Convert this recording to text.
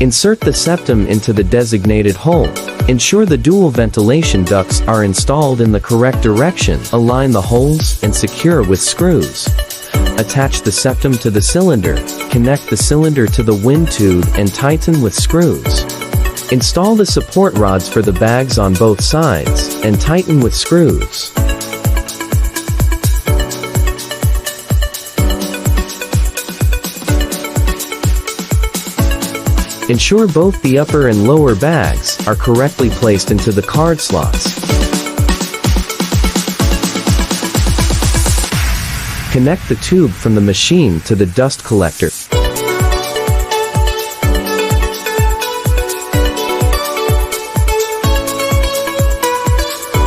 Insert the septum into the designated hole. Ensure the dual ventilation ducts are installed in the correct direction. Align the holes and secure with screws. Attach the septum to the cylinder. Connect the cylinder to the wind tube and tighten with screws. Install the support rods for the bags on both sides, and tighten with screws. Ensure both the upper and lower bags are correctly placed into the card slots. Connect the tube from the machine to the dust collector.